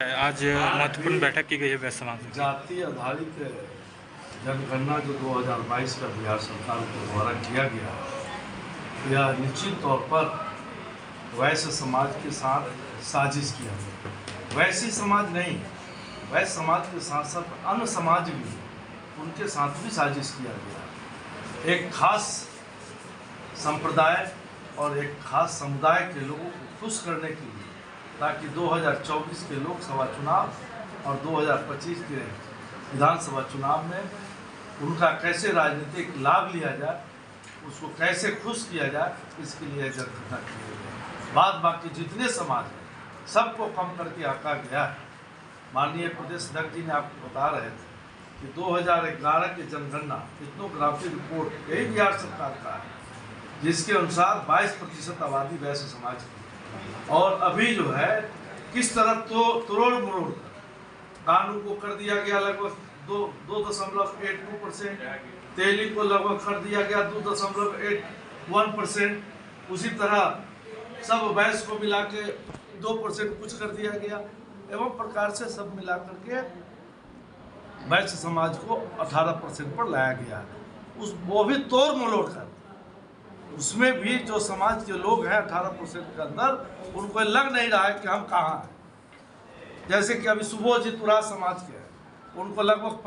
आज महत्वपूर्ण बैठक की गई है वैश्य समाज में। जाति आधारित जनगणना जो 2022 का बिहार सरकार के द्वारा किया गया, यह निश्चित तौर पर वैश्य समाज के साथ साजिश किया गया। वैश्य समाज नहीं, वैश्य समाज के साथ साथ अन्य समाज भी, उनके साथ भी साजिश किया गया। एक खास संप्रदाय और एक खास समुदाय के लोगों को खुश करने के लिए, ताकि 2024 के लोकसभा चुनाव और 2025 के विधानसभा चुनाव में उनका कैसे राजनीतिक लाभ लिया जाए, उसको कैसे खुश किया जाए, इसके लिए जनगणना की गई। बाद बाकी जितने समाज हैं सबको कम करके आंका गया है। माननीय प्रदेश अध्यक्ष जी ने आपको बता रहे थे कि 2011 की जनगणना इथनोग्राफी रिपोर्ट यही बिहार सरकार का है, जिसके अनुसार 22% आबादी वैश्य समाज की, और अभी जो है किस तरह तो तोड़ मरोड़ कानून को कर दिया गया लगभग 2.82%, तेली को लगभग कर दिया गया 2.81%, उसी तरह सब वैश्य को मिला के 2% कुछ कर दिया गया, एवं प्रकार से सब मिला करके वैश्य समाज को 18% पर लाया गया। वो भी तोड़ मरोड़ कर, उसमें भी जो समाज के लोग हैं 18% के अंदर, उनको लग नहीं रहा है कि हम कहाँ हैं। जैसे कि अभी सुबोध जी तुरा समाज के हैं, उनको लगभग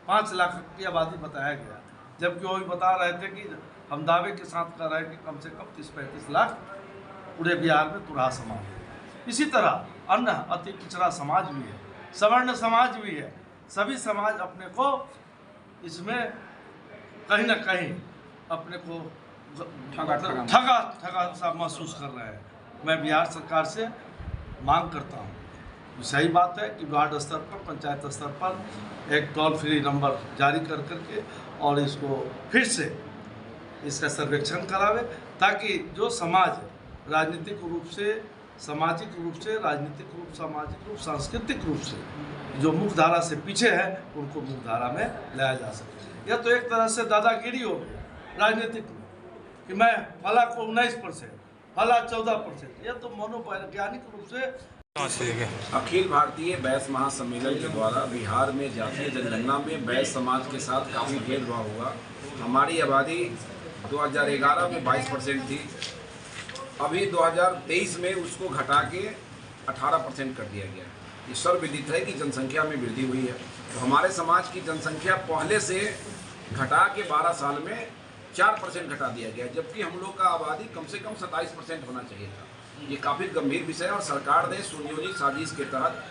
5 लाख की आबादी बताया गया, जबकि वो भी बता रहे थे कि हम दावे के साथ कह रहे हैं कि कम से कम 30-35 लाख पूरे बिहार में तुरा समाज है। इसी तरह अन्य अति पिछड़ा समाज भी है, सवर्ण समाज भी है। सभी समाज अपने को इसमें कहीं ना कहीं अपने को ठगा सा महसूस कर रहे हैं। मैं बिहार सरकार से मांग करता हूँ, सही बात है कि वार्ड स्तर पर, पंचायत स्तर पर एक टोल फ्री नंबर जारी कर करके और इसको फिर से इसका सर्वेक्षण करावे, ताकि जो समाज राजनीतिक रूप से, सामाजिक रूप से, राजनीतिक रूप, सामाजिक रूप, सांस्कृतिक रूप से जो मुख्य धारा से पीछे है, उनको मुख्य धारा में लाया जा सके। यह तो एक तरह से दादागिरी हो गई राजनीतिक में कि मैं फला को 19%, फला 14%, यह तो मनोवैज्ञानिक रूप से। अखिल भारतीय वैश्य महासम्मेलन के द्वारा बिहार में जातीय जनगणना में वैश्य समाज के साथ काफ़ी भेदभाव हुआ। हमारी आबादी 2011 में 22% थी, अभी 2023 में उसको घटा के 18% कर दिया गया। ये सर्वविदित है कि जनसंख्या में वृद्धि हुई है। तो हमारे समाज की जनसंख्या पहले से घटा के 12 साल में 4% घटा दिया गया, जबकि हम लोग का आबादी कम से कम 27% होना चाहिए था। ये काफ़ी गंभीर विषय है और सरकार ने सुनियोजित साजिश के तहत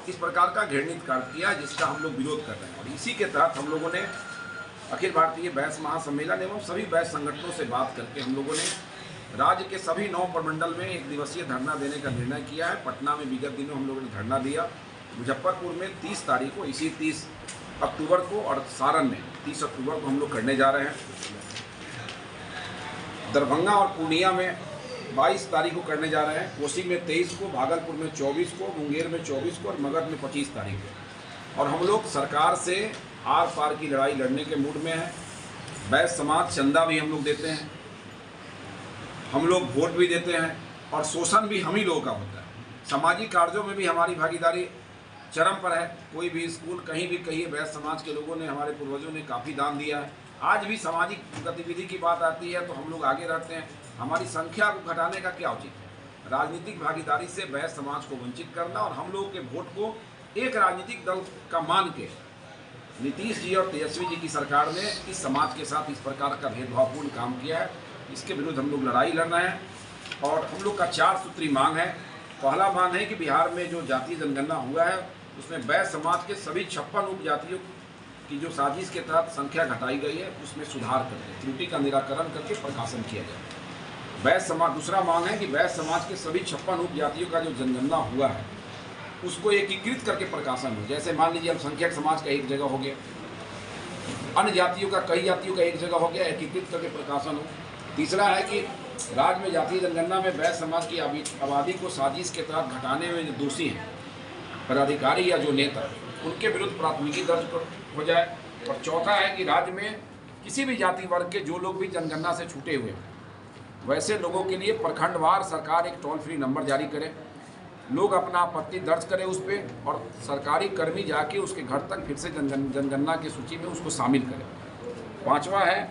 इस प्रकार का घृणित कार्य किया, जिसका हम लोग विरोध कर रहे हैं। और इसी के तहत हम लोगों ने अखिल भारतीय वैश्य महासम्मेलन एवं सभी वैश्य संगठनों से बात करके हम लोगों ने राज्य के सभी 9 प्रमंडल में 1 दिवसीय धरना देने का निर्णय किया है। पटना में विगत दिनों हम लोगों ने धरना दिया, मुजफ्फरपुर में 30 तारीख को, इसी 30 अक्टूबर को, और सारण में 30 अक्टूबर को हम लोग करने जा रहे हैं। दरभंगा और पूर्णिया में 22 तारीख को करने जा रहे हैं, कोसी में 23 को, भागलपुर में 24 को, मुंगेर में 24 को और मगध में 25 तारीख को। और हम लोग सरकार से आर पार की लड़ाई लड़ने के मूड में हैं। वैश्य समाज चंदा भी हम लोग देते हैं, हम लोग वोट भी देते हैं, और शोषण भी हम ही लोगों का होता है। सामाजिक कार्यों में भी हमारी भागीदारी चरम पर है। कोई भी स्कूल कहीं भी कहिए, वैश्य समाज के लोगों ने, हमारे पूर्वजों ने काफ़ी दान दिया है। आज भी सामाजिक गतिविधि की बात आती है तो हम लोग आगे रहते हैं। हमारी संख्या को घटाने का क्या उचित है? राजनीतिक भागीदारी से वैश्य समाज को वंचित करना और हम लोगों के वोट को एक राजनीतिक दल का मान के नीतीश जी और तेजस्वी जी की सरकार ने इस समाज के साथ इस प्रकार का भेदभावपूर्ण काम किया है। इसके विरुद्ध हम लोग लड़ाई लड़ रहे हैं और हम लोग का 4 सूत्री मांग है। पहला मांग है कि बिहार में जो जातीय जनगणना हुआ है उसमें वैश्य समाज के सभी 56 उपजातियों की जो साजिश के तहत संख्या घटाई गई है, उसमें सुधार करके, त्रुटि का निराकरण करके प्रकाशन किया जाए। वैश्य समाज, दूसरा मांग है कि वैश्य समाज के सभी 56 उपजातियों का जो जनगणना हुआ है उसको एकीकृत करके प्रकाशन हो। जैसे मान लीजिए अल्पसंख्यक समाज का एक जगह हो गया, अन्य जातियों का, कई जातियों का एक जगह हो गया, एकीकृत करके प्रकाशन हो। तीसरा है कि राज्य में जातीय जनगणना में वैश्य समाज की आबादी को साजिश के तहत घटाने में जो दोषी हैं पदाधिकारी या जो नेता, उनके विरुद्ध प्राथमिकी दर्ज हो जाए। और चौथा है कि राज्य में किसी भी जाति वर्ग के जो लोग भी जनगणना से छूटे हुए हैं, वैसे लोगों के लिए प्रखंडवार सरकार एक टोल फ्री नंबर जारी करे, लोग अपना आपत्ति दर्ज करें उस पर, और सरकारी कर्मी जाके उसके घर तक फिर से जनगणना की सूची में उसको शामिल करें। 5वां है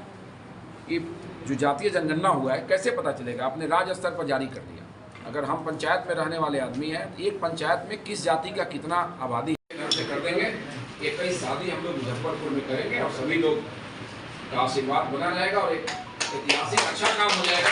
कि जो जातीय जनगणना हुआ है कैसे पता चलेगा? आपने राज्य स्तर पर जारी कर दिया। अगर हम पंचायत में रहने वाले आदमी हैं, एक पंचायत में किस जाति का कितना आबादी है से कर देंगे। 21 शादी हम लोग मुजफ्फरपुर में करेंगे और सभी लोग का आशीर्वाद बना रहेगा और एक ऐतिहासिक अच्छा काम हो जाएगा।